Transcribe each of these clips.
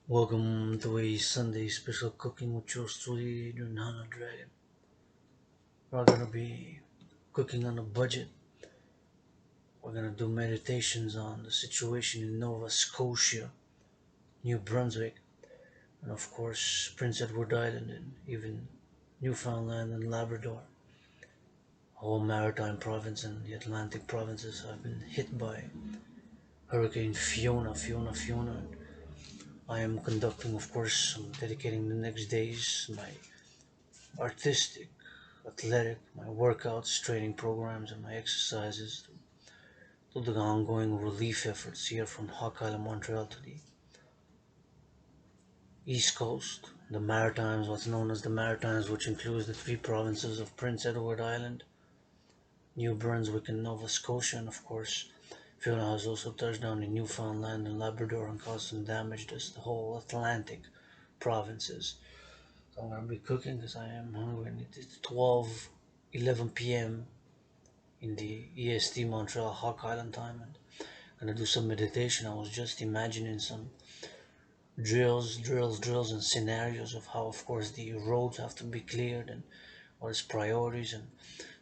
Welcome to a Sunday special cooking with yours truly, Dragan. We're gonna be cooking on a budget. We're gonna do meditations on the situation in Nova Scotia, New Brunswick, and of course Prince Edward Island and even Newfoundland and Labrador. Whole Maritime province and the Atlantic provinces have been hit by Hurricane Fiona. I am conducting, of course, I'm dedicating the next days my artistic, athletic, my workouts, training programs, and my exercises to the ongoing relief efforts here from Hawk Island, Montreal to the East Coast, the Maritimes, what's known as the Maritimes, which includes the three provinces of Prince Edward Island, New Brunswick, and Nova Scotia, and of course, Fiona has also touched down in Newfoundland and Labrador and caused some damage to the whole Atlantic provinces. So I'm gonna be cooking because I am hungry. And it's 12:11 p.m. in the EST Montreal Hawk Island time, and I'm gonna do some meditation. I was just imagining some drills, and scenarios of how, of course, the roads have to be cleared and what is priorities. And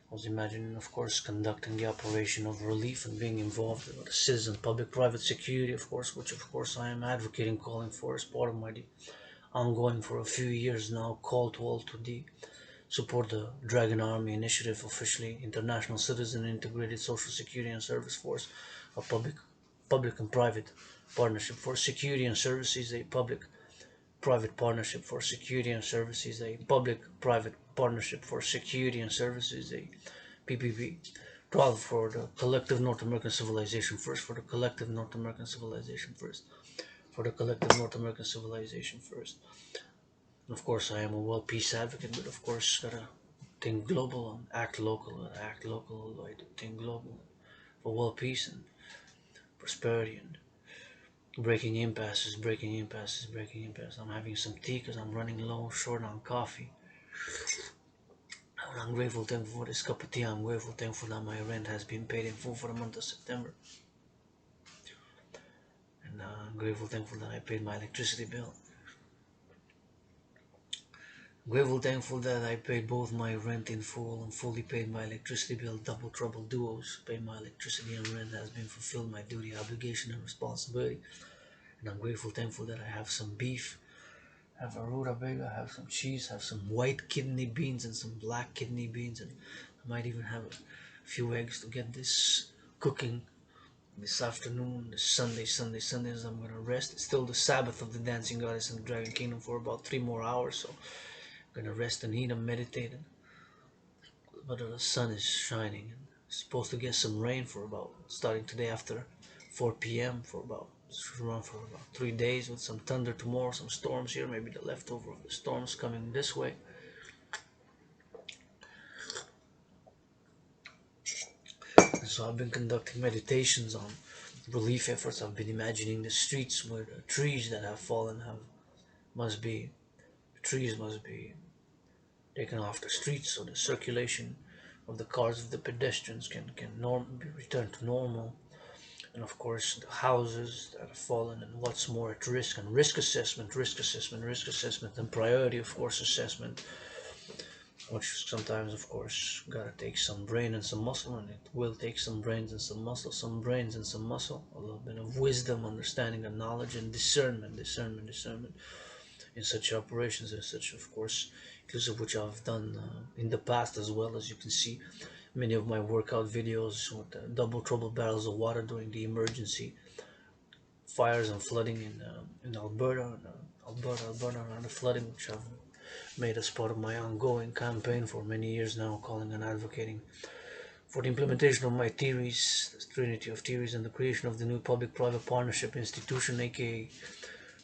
I was imagining, of course, conducting the operation of relief and being involved with the citizen, public-private security, of course, which, of course, I am advocating, calling for as part of my ongoing for a few years now call to all to support the Dragan Army initiative, officially International Citizen Integrated Social Security and Service Force, a public and private partnership for security and services, a public-private partnership for security and services, a public-private partnership for security and services, a PPP. 12 for the collective North American civilization first, for the collective North American civilization first, for the collective North American civilization first. Of course, I am a world peace advocate, but of course, gotta think global and act local. Act local, I think global for world peace and prosperity and breaking impasses. I'm having some tea because I'm running low, short on coffee. I'm grateful, thankful for this cup of tea. I'm grateful, thankful that my rent has been paid in full for the month of September. And I'm grateful, thankful that I paid my electricity bill. Grateful, thankful that I paid both my rent in full and fully paid my electricity bill, double trouble duos. Paid my electricity and rent has been fulfilled, my duty, obligation, and responsibility. And I'm grateful, thankful that I have some beef, have a rutabaga, have some cheese, have some white kidney beans and some black kidney beans, and I might even have a few eggs to get this cooking this afternoon, this Sunday, as I'm gonna rest. It's still the Sabbath of the Dancing Goddess in the Dragon Kingdom for about 3 more hours, so gonna rest and eat and meditate. But the sun is shining and supposed to get some rain for about starting today after 4 p.m. for about run for about 3 days with some thunder tomorrow, some storms here, maybe the leftover of the storms coming this way. And so I've been conducting meditations on relief efforts. I've been imagining the streets where the trees that have fallen must be trees must be taken off the streets so the circulation of the cars of the pedestrians can be returned to normal, and of course the houses that have fallen and what's more at risk, and risk assessment and priority, of course, assessment, which sometimes, of course, gotta take some brain and some muscle, and it will take some brains and some muscle, a little bit of wisdom, understanding, and knowledge, and discernment in such operations, and such, of course, inclusive which I've done in the past, as well as you can see many of my workout videos with double trouble barrels of water during the emergency fires and flooding in Alberta, and the flooding, which I've made as part of my ongoing campaign for many years now, calling and advocating for the implementation of my theories, the trinity of theories, and the creation of the new public-private partnership institution, aka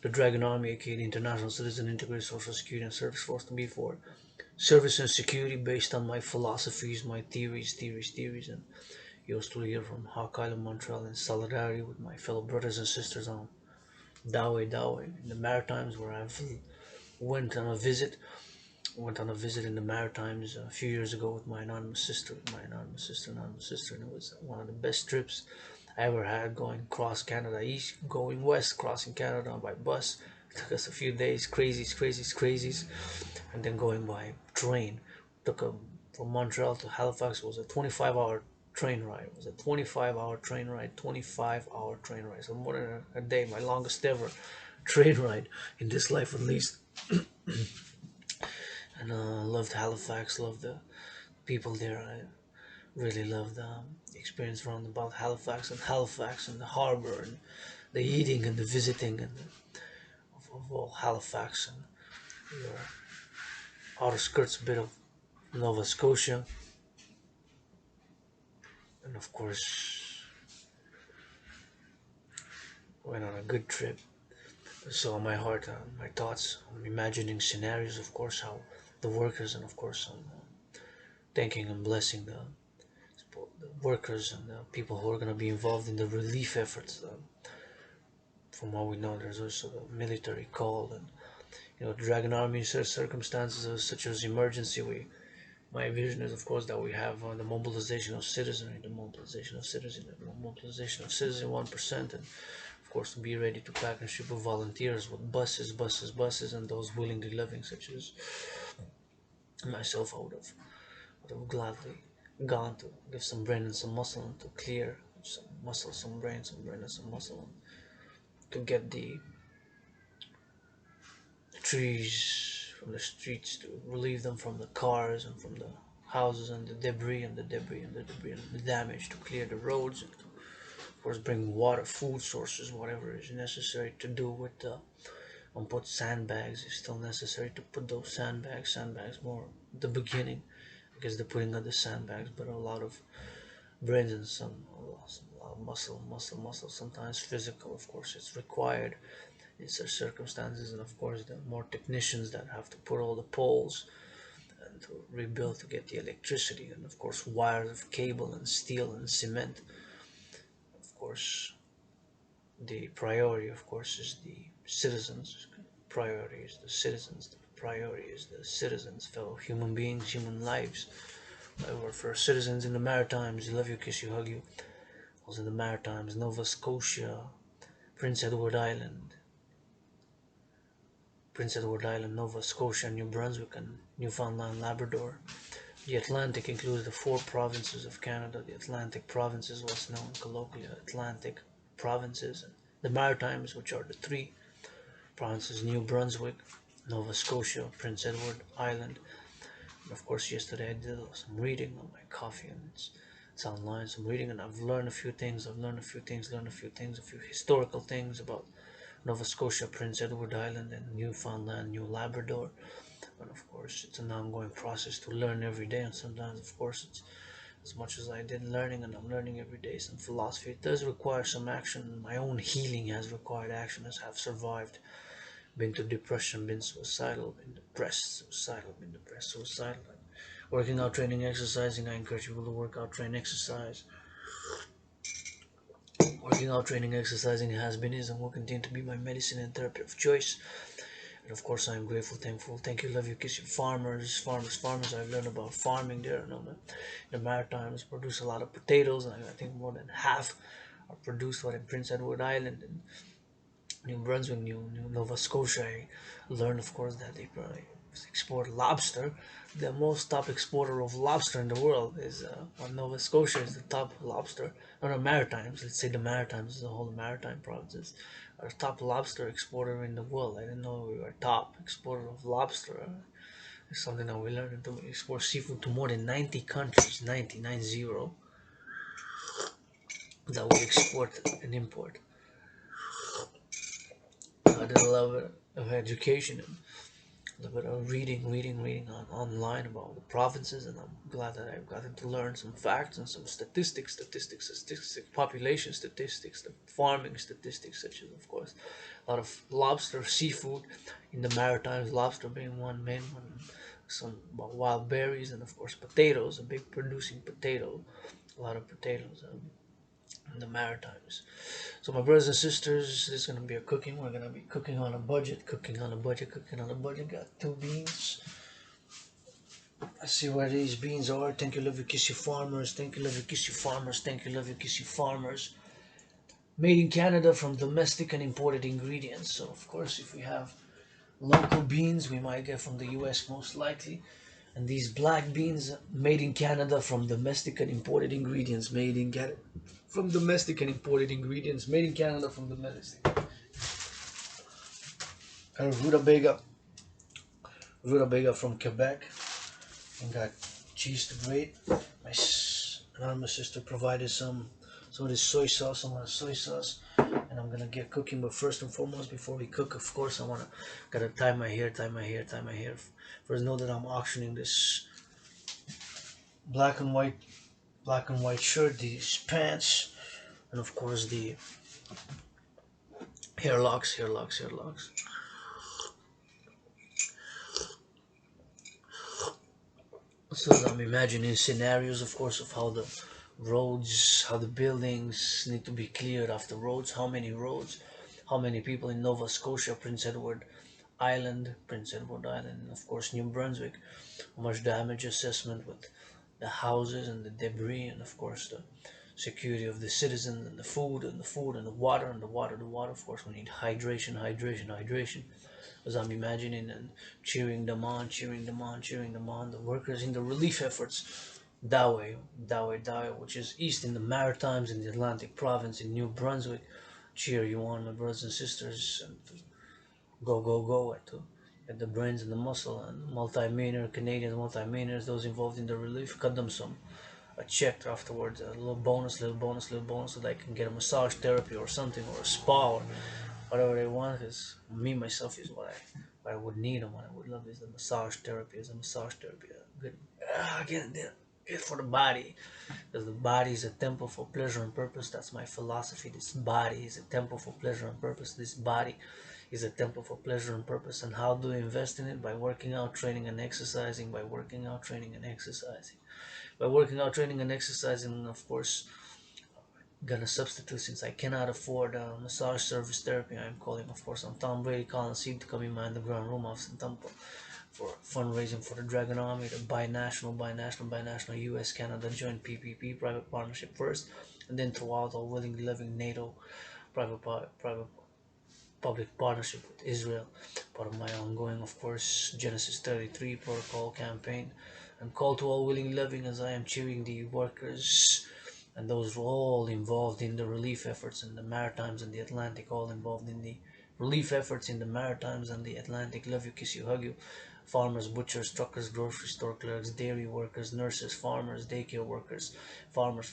the Dragon Army, aka the International Citizen Integrated Social Security and Service Force, to be for service and security based on my philosophies, my theories, and yours truly here from Hawk Island, Montreal, in solidarity with my fellow brothers and sisters on Dawe, in the Maritimes, where I've went on a visit in the Maritimes a few years ago with my anonymous sister, and it was one of the best trips I ever had, going across Canada east, going west, crossing Canada by bus, Took us a few days, crazies, and then going by train. Took a From Montreal to Halifax was a 25-hour train ride. It was a 25-hour train ride, 25-hour train ride. So more than a day, my longest ever train ride in this life, at least. And loved Halifax, loved the people there. I really loved the experience around about Halifax and the harbor and the eating and the visiting and of all Halifax and your outer skirts, a bit of Nova Scotia, and of course went on a good trip. So my heart, my thoughts, I'm imagining scenarios, of course, how the workers, and of course I'm thanking and blessing the workers and the people who are going to be involved in the relief efforts. From what we know, there's also a military call, and Dragan army circumstances such as emergency. My vision is, of course, that we have the mobilization of citizenry, the mobilization of citizenry, the mobilization of citizen 1%, and of course to be ready to pack and ship with volunteers, with buses, and those willingly living, such as myself. I would have gladly gone to give some brain and some muscle and to clear some muscle, some brain and some muscle, and to get the trees from the streets, to relieve them from the cars and from the houses and the debris and the debris and the debris and the damage, to clear the roads, and to, of course, bring water, food sources, whatever is necessary to do with the and put sandbags. It's still necessary to put those sandbags more at the beginning, because the putting of the sandbags, but a lot of brains and a lot of muscle, sometimes physical, of course, it's required in such circumstances, and of course the more technicians that have to put all the poles and to rebuild to get the electricity, and of course wires of cable and steel and cement. Of course, the priority, of course, is the citizens. Priority is the citizens. The priority is the citizens, fellow human beings, human lives. I work for citizens in the Maritimes. Love you, kiss you, hug you. I was in the Maritimes, Nova Scotia, Prince Edward Island, Nova Scotia, New Brunswick, and Newfoundland, Labrador. The Atlantic includes the 4 provinces of Canada. The Atlantic provinces, what's known colloquially Atlantic provinces, and the Maritimes, which are the 3 provinces: New Brunswick, Nova Scotia, Prince Edward Island. And of course, yesterday I did some reading on my coffee, and it's online, some reading, and I've learned a few things. A few historical things about Nova Scotia, Prince Edward Island, and Newfoundland, New Labrador. And of course, it's an ongoing process to learn every day, and sometimes, of course, it's as much as I did learning, and I'm learning every day some philosophy. It does require some action. My own healing has required action, as I've survived. Been to depression, been suicidal, been depressed, suicidal. Working out, training, exercising. I encourage people to work out, train, exercise. Working out, training, exercising has been, is, and will continue to be my medicine and therapy of choice. And of course, I am grateful, thankful. Thank you, love you, kiss you. Farmers. I've learned about farming there. The Maritimes produce a lot of potatoes, and I think more than half are produced in Prince Edward Island and New Brunswick, New Nova Scotia. I learned, of course, that they probably export lobster. The most top exporter of lobster in the world is Nova Scotia is the top lobster. Or the Maritimes, let's say the Maritimes, the whole Maritime provinces, are the top lobster exporter in the world. I didn't know we were top exporter of lobster. It's something that we learned. We export seafood to more than 90 countries, 90 that we export and import. I did a lot of education and a little bit of reading online about the provinces, and I'm glad that I've gotten to learn some facts and some statistics, population statistics, the farming statistics, such as, of course, a lot of lobster, seafood in the Maritimes, lobster being one main one, some wild berries, and of course potatoes, a big producing potato, a lot of potatoes in the Maritimes. So my brothers and sisters, this is gonna be a cooking. We're gonna be cooking on a budget. Got 2 beans. Let's see where these beans are. Thank you, love you, kiss you, farmers. Thank you, love you, kiss you, farmers. made in Canada from domestic and imported ingredients. So of course, if we have local beans, we might get from the U.S. most likely. And these black beans made in Canada from domestic and imported ingredients, made in Canada from domestic and imported ingredients, made in Canada from domestic. And rutabaga from Quebec, and got cheese to grate. My sister provided some of this soy sauce, some of the soy sauce, and I'm gonna get cooking. But first and foremost, before we cook, of course, I wanna gotta tie my hair, tie my hair, tie my hair. First, know that I'm auctioning this black and white shirt, these pants, and of course the hair locks. So I'm imagining scenarios, of course, of how the roads, how the buildings need to be cleared after roads, how many roads, how many people in Nova Scotia, Prince Edward Island, and of course New Brunswick, how much damage assessment with the houses and the debris, and of course the security of the citizens and the food and the food and the water and the water, the water. Of course, we need hydration, hydration, hydration, as I'm imagining, and cheering them on, cheering them on, cheering them on. The workers in the relief efforts, Dawe, which is east in the Maritimes in the Atlantic province in New Brunswick. Cheer you on, my brothers and sisters, and go, go, go, to get the brains and the muscle, and multi-millionaire Canadians, multi-millionaires, those involved in the relief, cut them some a check afterwards, a little bonus, little bonus, little bonus, so they can get a massage therapy or something, or a spa, or whatever they want. Because me myself is what I would need and what I would love is the massage therapy. Is a massage therapy, good. Get for the body, because the body is a temple for pleasure and purpose. That's my philosophy. This body is a temple for pleasure and purpose. This body is a temple for pleasure and purpose. And how do we invest in it? By working out, training, and exercising. By working out, training, and exercising. By working out, training, and exercising, and of course, gonna substitute since I cannot afford massage service therapy. I'm calling, of course, on Tom Brady, calling Steve to come in my underground room house in Tampa for fundraising for the Dragan Army, the binational U.S. Canada joint PPP private partnership first, and then throughout all willing living NATO private public partnership with Israel, part of my ongoing, of course, Genesis 33 protocol campaign, and call to all willing living, as I am cheering the workers and those all involved in the relief efforts in the Maritimes and the Atlantic, all involved in the relief efforts in the Maritimes and the Atlantic. Love you, kiss you, hug you. Farmers, butchers, truckers, grocery store clerks, dairy workers, nurses, farmers, daycare workers, farmers,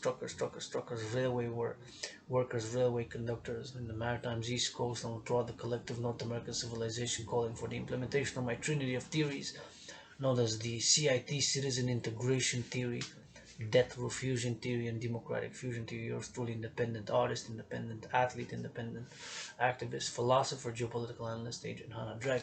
truckers, workers, railway conductors in the Maritimes, East Coast, and throughout the collective North American civilization, calling for the implementation of my trinity of theories known as the CIT, Citizen Integration Theory, Death Row Fusion Theory, and Democratic Fusion Theory. Yours truly, independent artist, independent athlete, independent activist, philosopher, geopolitical analyst, Agent Hannah Dragan.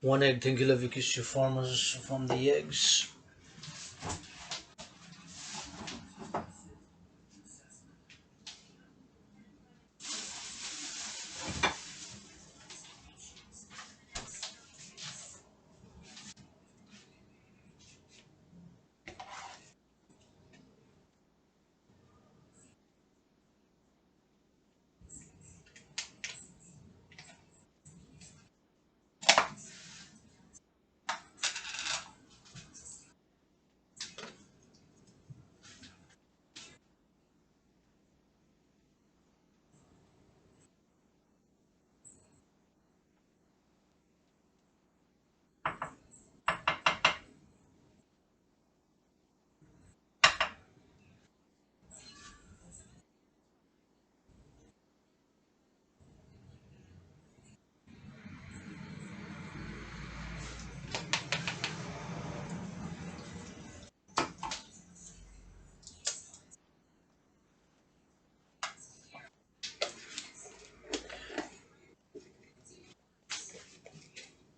One egg, thank you, Leviticus, your farmers from the eggs.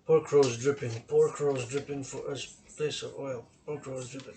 Pork roast dripping. Pork roast dripping for a place of oil. Pork roast dripping.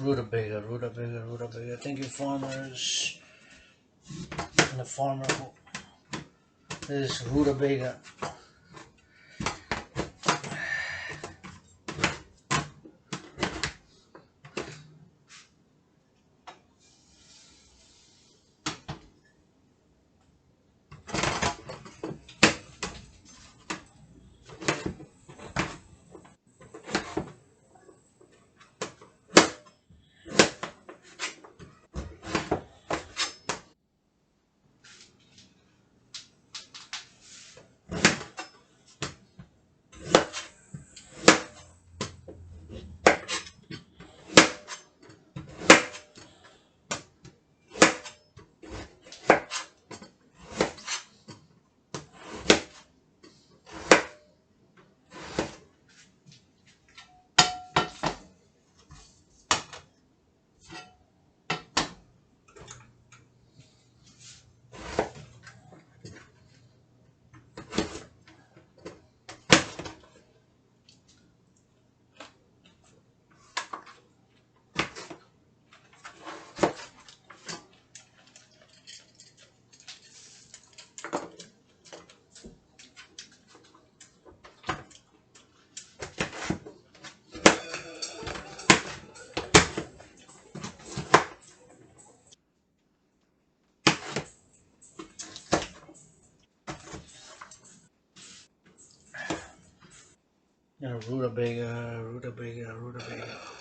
Rutabaga, rutabaga, rutabaga. Thank you, farmers. And the farmer is rutabaga. Rutabaga, rutabaga, rutabaga.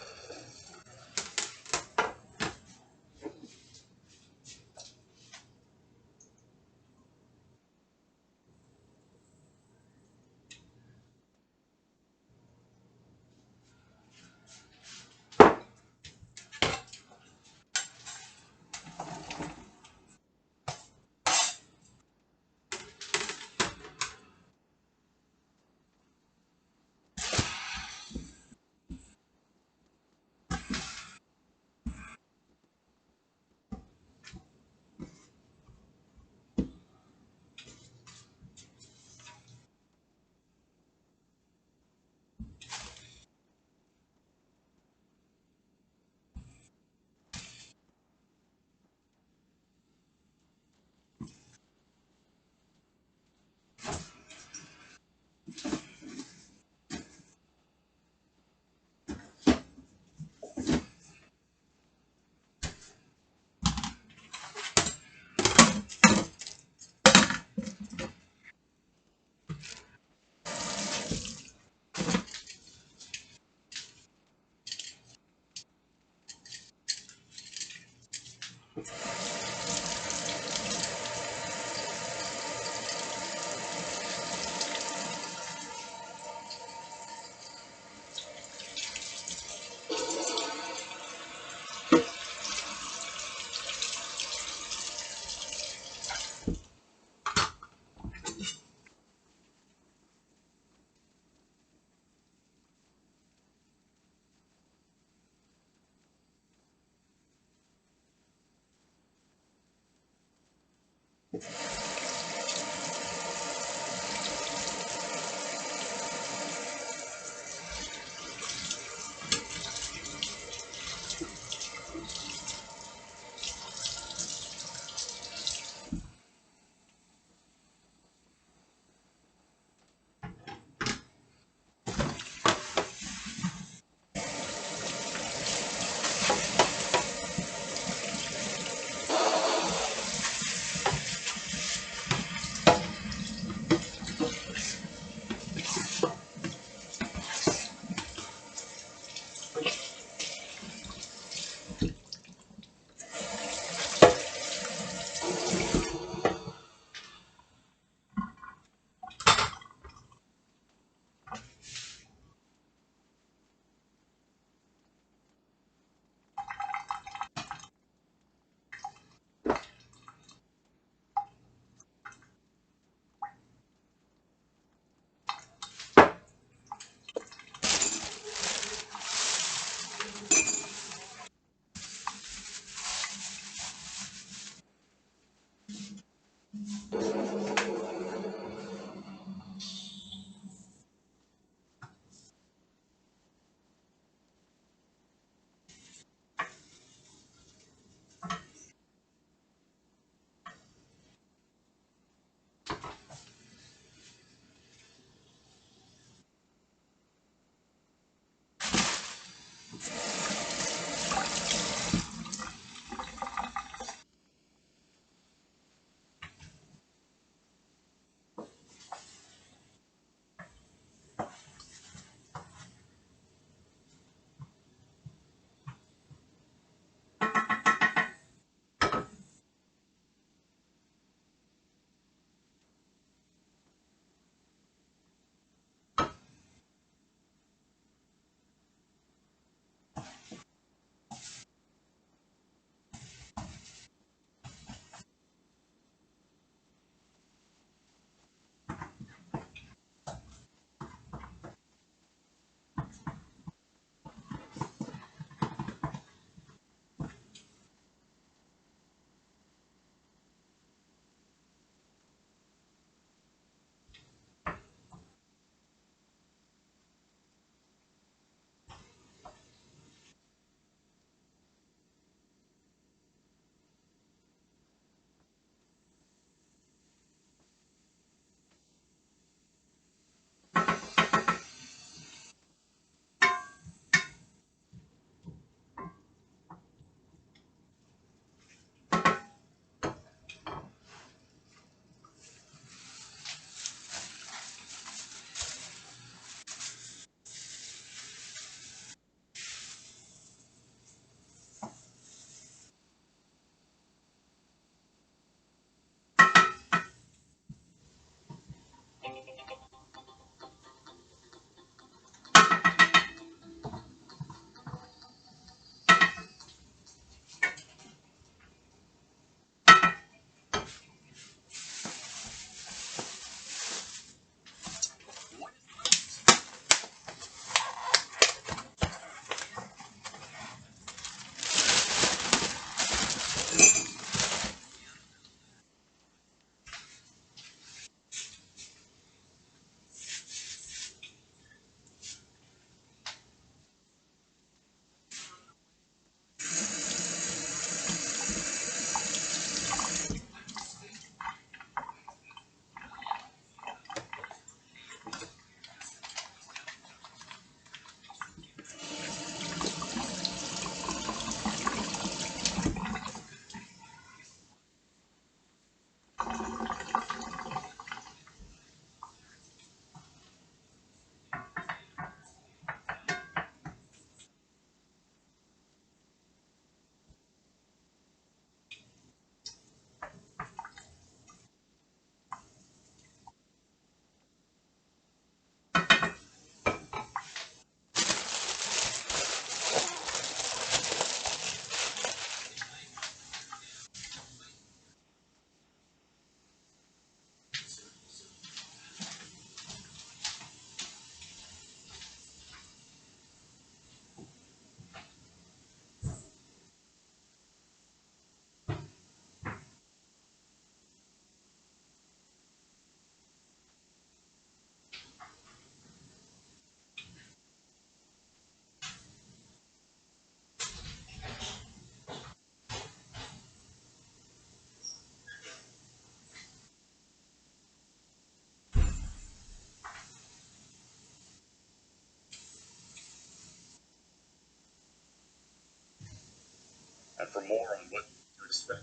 And for more on what to expect.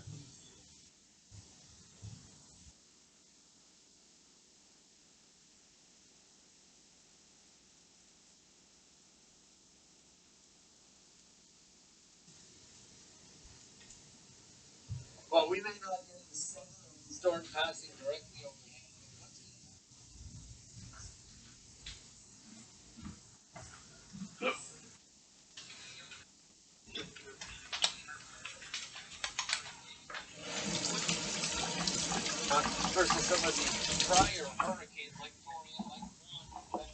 Well, we may not get the storm passing directly over. Versus some of the prior hurricanes like Florida, like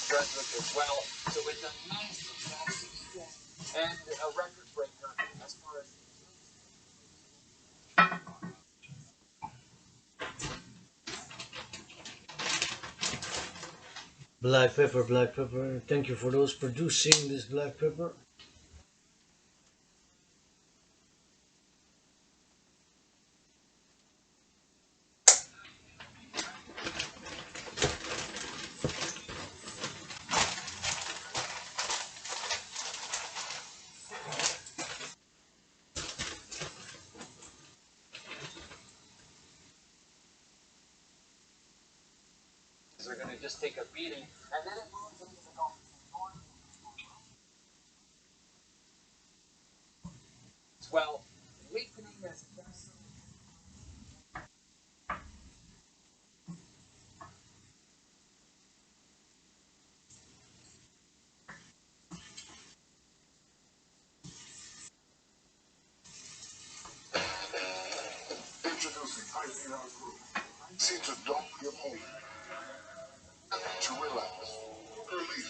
Brunswick as well. So it's a massive and a record breaker as far as. Black pepper, black pepper. Thank you for those producing this black pepper. They're going to just take a beating, and then it moves into the Gulf North as well, weakening as vessel. Introducing IPR Group. See to don't give home. To relax. Early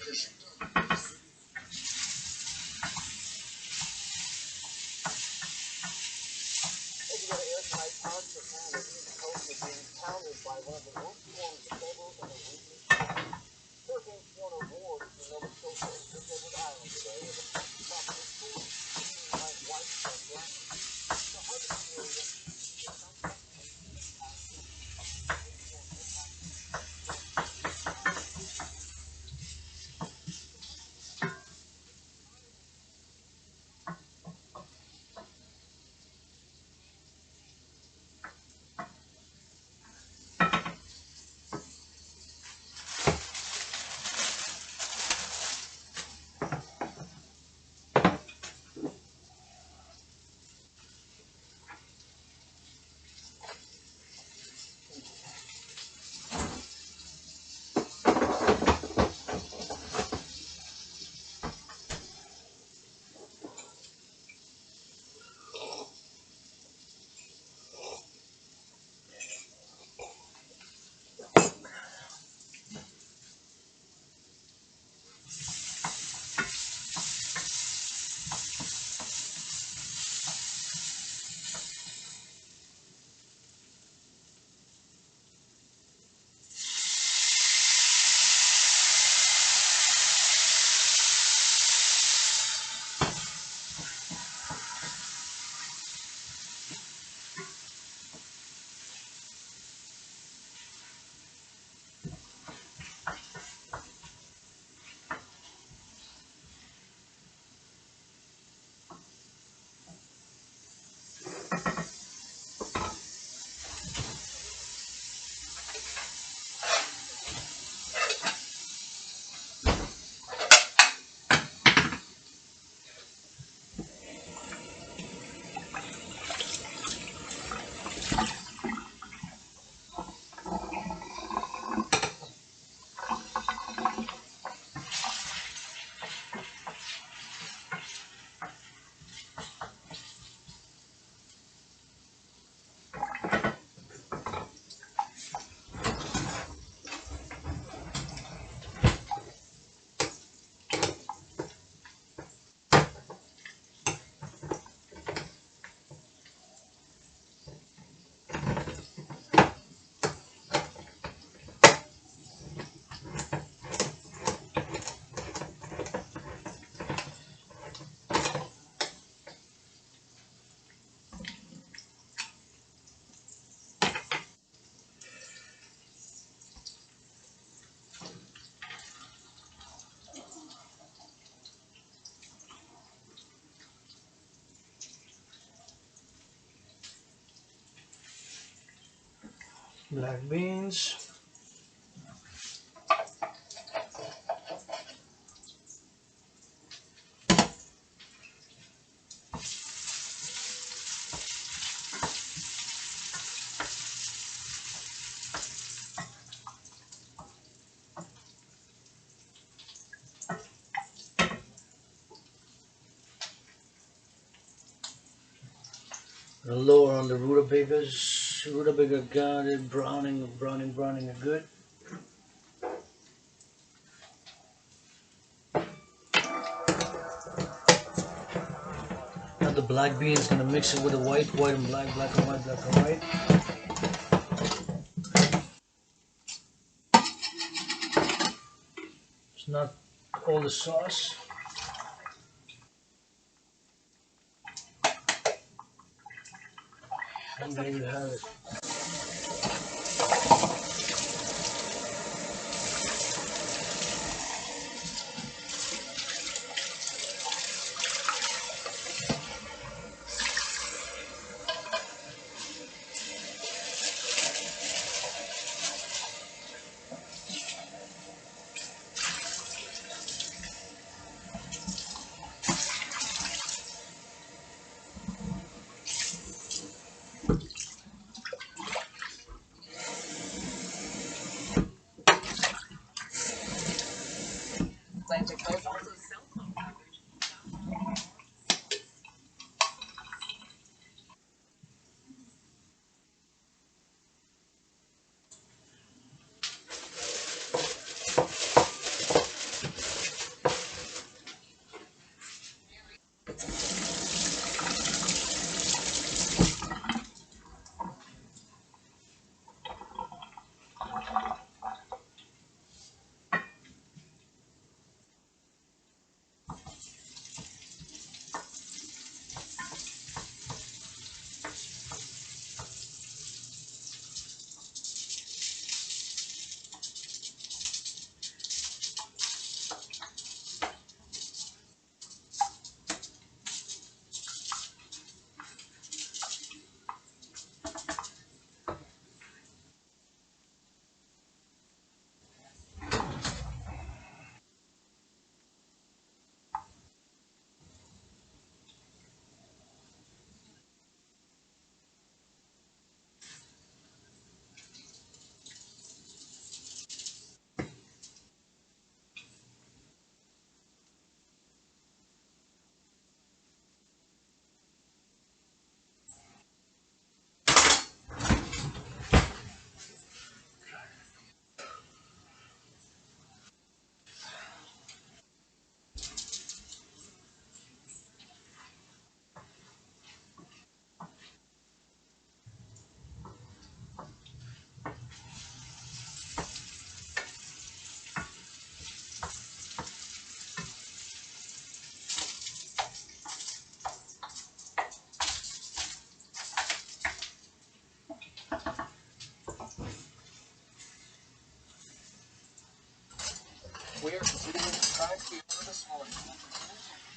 fishing. Black beans. Lower on the rutabagas. Rutabaga got it browning it good. Now the black beans, gonna mix it with the white and black, black and white, black and white. It's not all the sauce. And there you have it.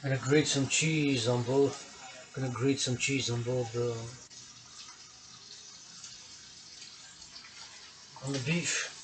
Gonna grate some cheese on both. Gonna grate some cheese on the beef.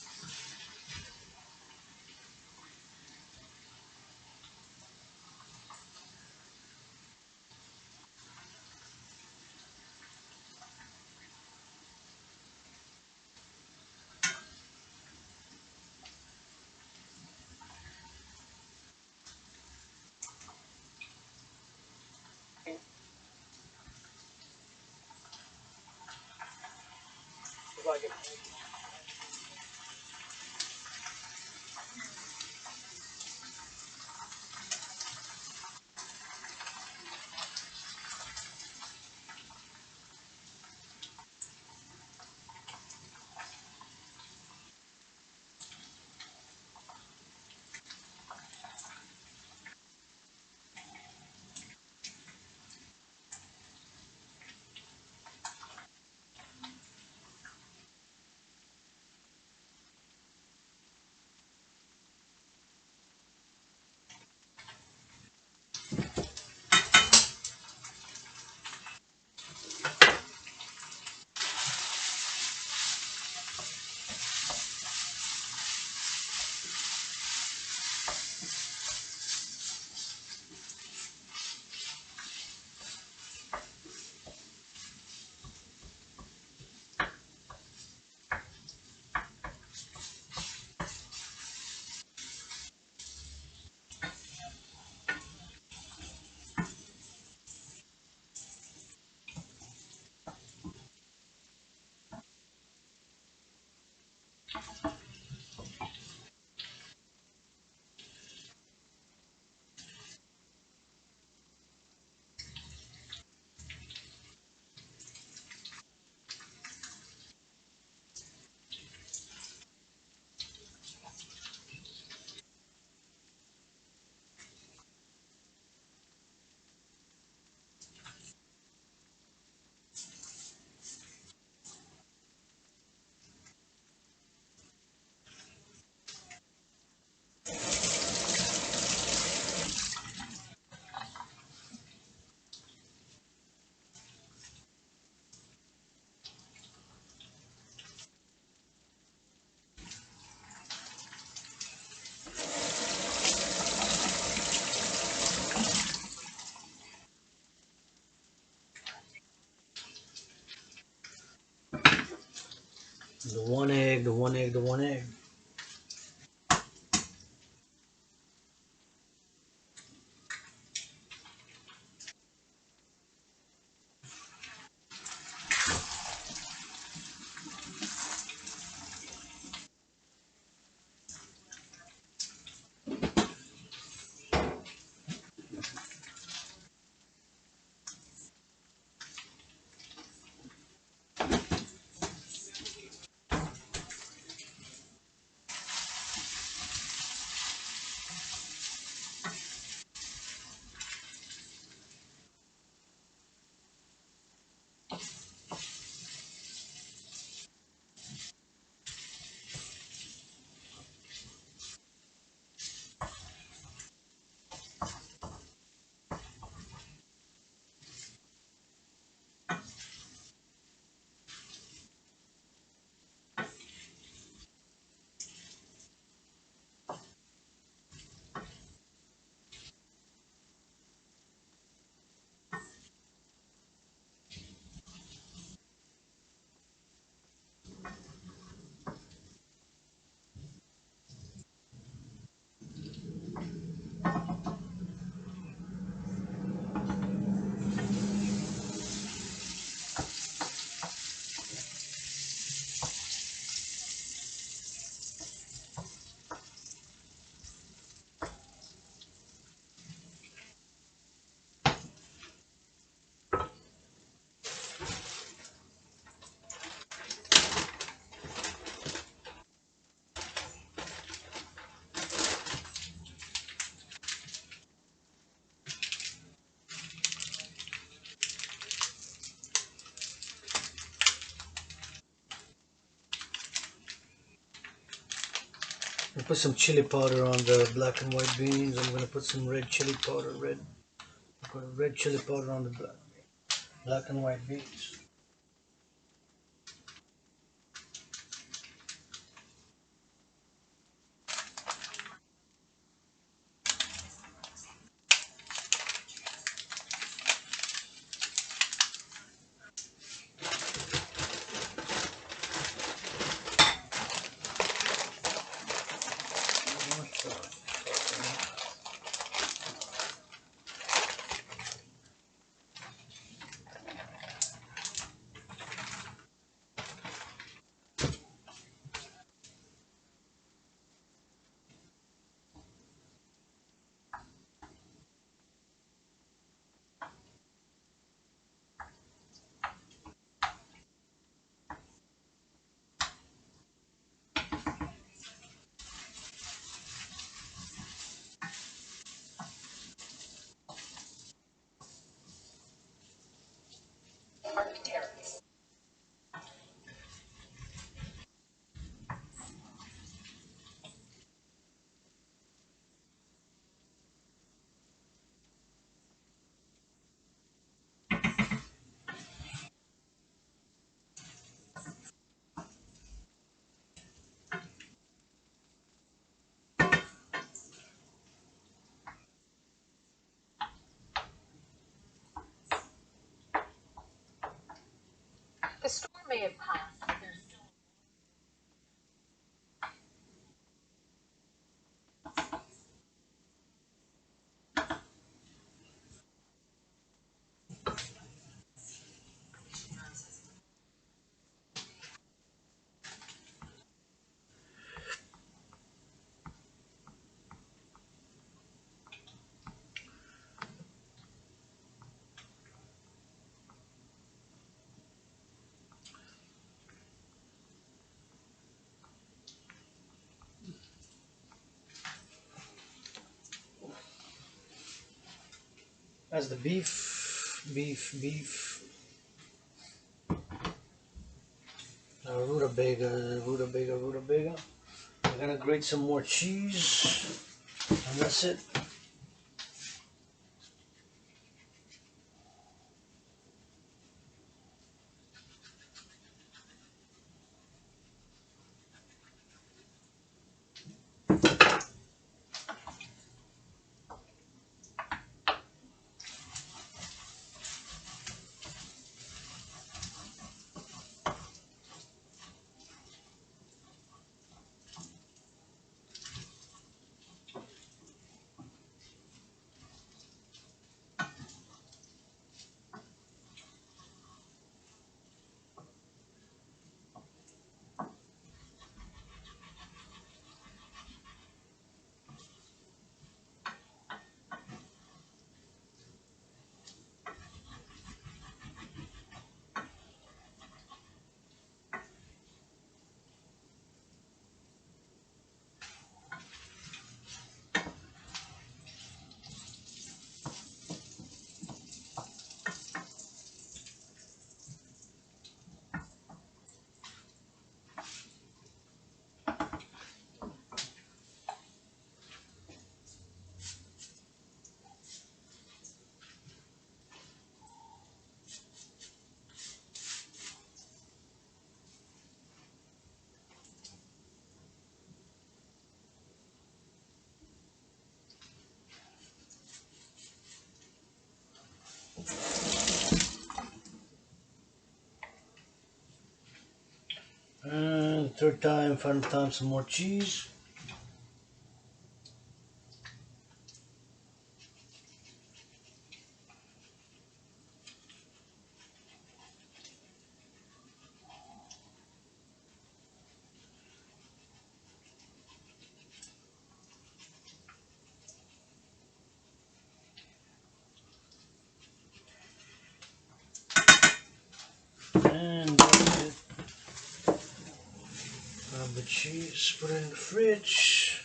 The one egg, the one egg, the one egg. I put some chili powder on the black and white beans. I'm gonna put some red chili powder, put red chili powder on the black and white beans. The storm may have passed, but there's still. As the beef, rutabaga. We're gonna grate some more cheese, and that's it. And third time, final time, some more cheese. And that's it. Grab the cheese, put it in the fridge.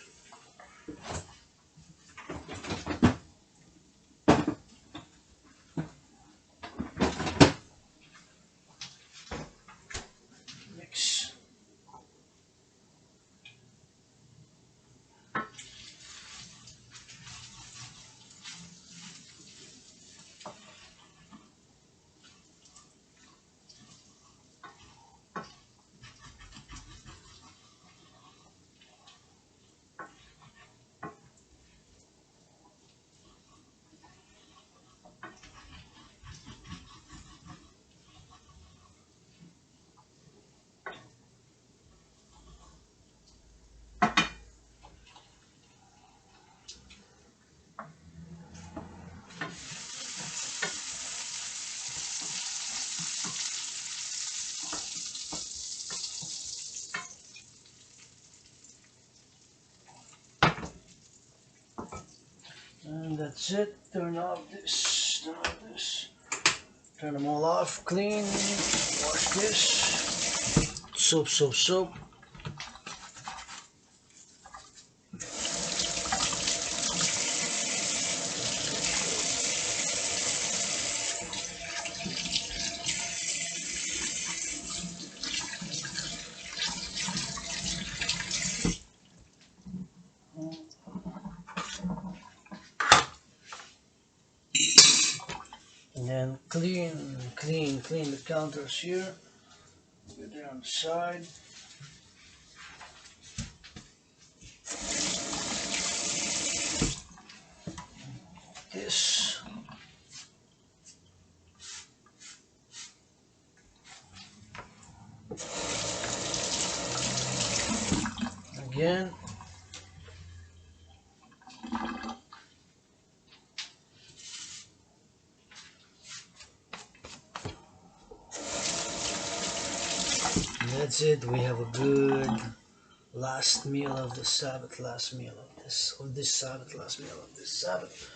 Mix. And that's it. Turn off this. Turn off this. Turn them all off. Clean. Wash this. Soap. And then clean the counters here. Put it on the side. This. Again. And that's it. We have a good last meal of the Sabbath. Last meal of this Sabbath. Last meal of this Sabbath.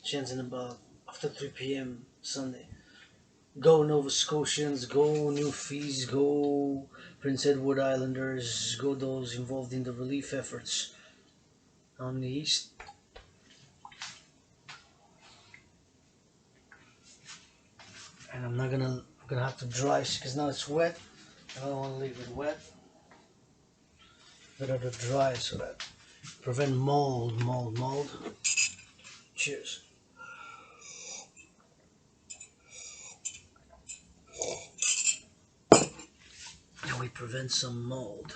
Chance in about after 3 p.m. Sunday. Go Nova Scotians, go New Fees, go Prince Edward Islanders, go those involved in the relief efforts on the east. I'm gonna have to dry because now it's wet. I don't want to leave it wet. Better to dry so that prevent mold. Cheers. And we prevent some mold.